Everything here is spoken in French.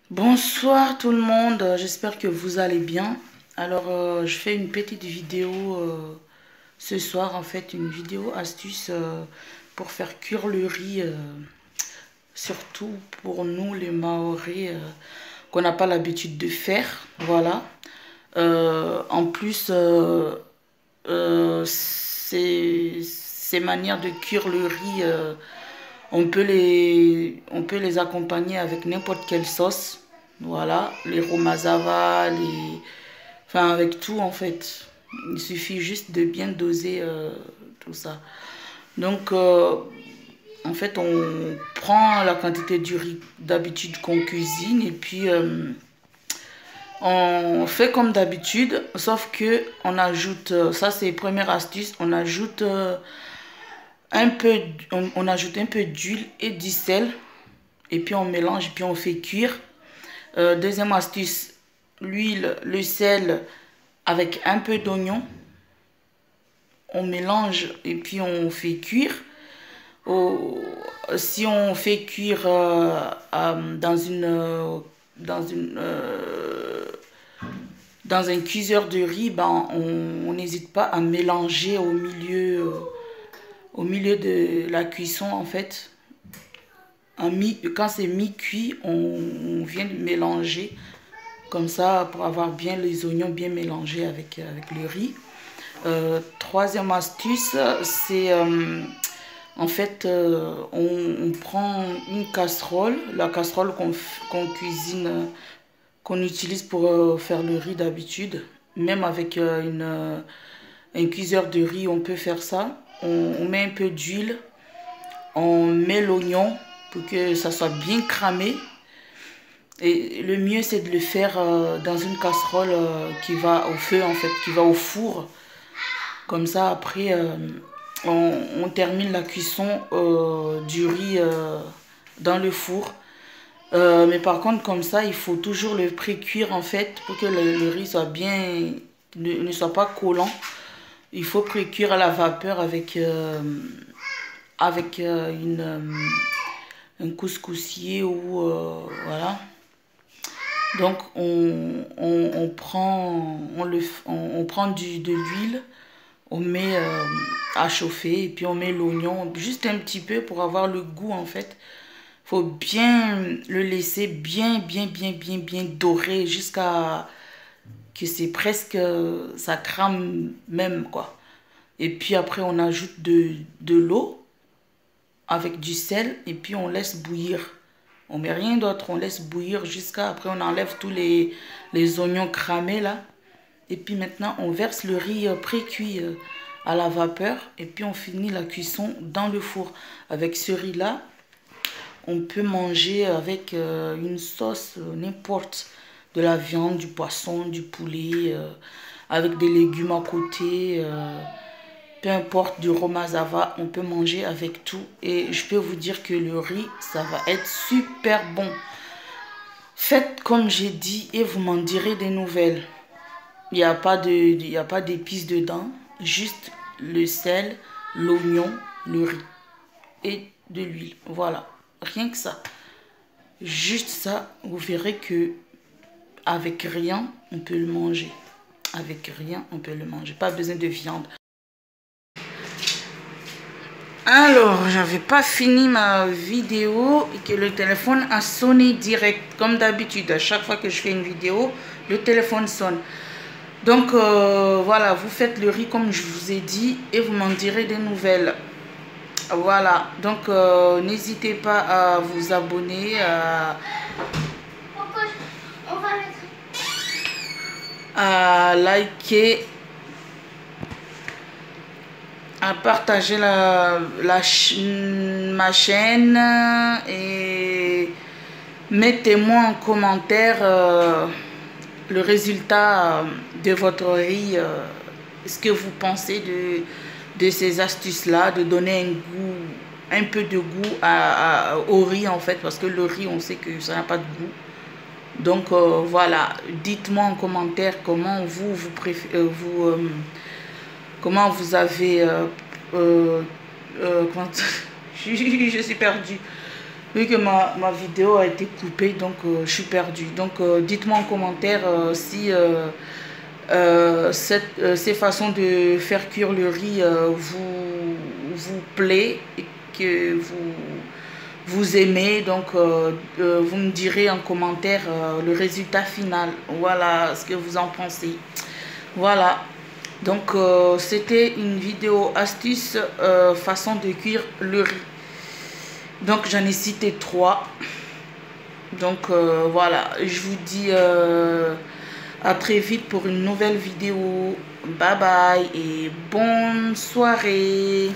Bonsoir tout le monde, j'espère que vous allez bien. Alors je fais une petite vidéo ce soir, en fait une vidéo astuce pour faire cuire le riz, surtout pour nous les Mahorais qu'on n'a pas l'habitude de faire. Voilà. En plus, ces manières de cuire le riz, on peut les accompagner avec n'importe quelle sauce. Voilà, les romazava, enfin avec tout en fait. Il suffit juste de bien doser tout ça. Donc, en fait, on prend la quantité du riz d'habitude qu'on cuisine et puis on fait comme d'habitude, sauf que on ajoute, ça c'est première astuce, on ajoute on ajoute un peu d'huile et du sel et puis on mélange et puis on fait cuire. Deuxième astuce, l'huile, le sel avec un peu d'oignon. On mélange et puis on fait cuire. Si on fait cuire dans un cuiseur de riz, ben, on n'hésite pas à mélanger au milieu de la cuisson en fait. Quand c'est mi-cuit, on vient de mélanger comme ça pour avoir bien les oignons bien mélangés avec le riz. Troisième astuce, c'est en fait on prend une casserole, la casserole qu'on cuisine, qu'on utilise pour faire le riz d'habitude. Même avec un cuiseur de riz, on peut faire ça. On met un peu d'huile, on met l'oignon pour que ça soit bien cramé. Et le mieux, c'est de le faire dans une casserole qui va au feu, en fait, qui va au four. Comme ça, après, on termine la cuisson du riz dans le four. Mais par contre, comme ça, il faut toujours le pré-cuire, en fait, pour que le riz soit bien, ne soit pas collant. Il faut pré-cuire à la vapeur avec un couscoussier ou voilà. Donc on prend de l'huile, on met à chauffer et puis on met l'oignon juste un petit peu pour avoir le goût en fait. Faut bien le laisser bien doré jusqu'à que c'est presque, ça crame même quoi. Et puis après on ajoute de l'eau avec du sel et puis on laisse bouillir. On met rien d'autre, on laisse bouillir jusqu'à après on enlève tous les oignons cramés là. Et puis maintenant on verse le riz pré-cuit à la vapeur et puis on finit la cuisson dans le four. Avec ce riz là, on peut manger avec une sauce n'importe, de la viande, du poisson, du poulet, avec des légumes à côté. Peu importe, du romazava, on peut manger avec tout. Et je peux vous dire que le riz, ça va être super bon. Faites comme j'ai dit et vous m'en direz des nouvelles. Il n'y a pas d'épices dedans. Juste le sel, l'oignon, le riz et de l'huile. Voilà, rien que ça. Juste ça, vous verrez que avec rien, on peut le manger. Avec rien, on peut le manger. Pas besoin de viande. Alors, j'avais pas fini ma vidéo et que le téléphone a sonné direct. Comme d'habitude, à chaque fois que je fais une vidéo, le téléphone sonne. Donc, voilà, vous faites le riz comme je vous ai dit et vous m'en direz des nouvelles. Voilà, donc n'hésitez pas à vous abonner, à liker, à partager ma chaîne et mettez-moi en commentaire le résultat de votre riz. Ce que vous pensez de ces astuces-là, de donner un peu de goût au riz en fait, parce que le riz, on sait que ça n'a pas de goût. Donc voilà, dites-moi en commentaire comment vous préférez, comment vous avez... je suis perdue. Vu que ma vidéo a été coupée, donc je suis perdue. Donc dites-moi en commentaire si ces façons de faire cuire le riz vous plaît et que vous aimez. Donc vous me direz en commentaire le résultat final. Voilà ce que vous en pensez. Voilà. Donc c'était une vidéo astuce façon de cuire le riz. Donc j'en ai cité 3. Donc voilà, je vous dis à très vite pour une nouvelle vidéo. Bye bye et bonne soirée.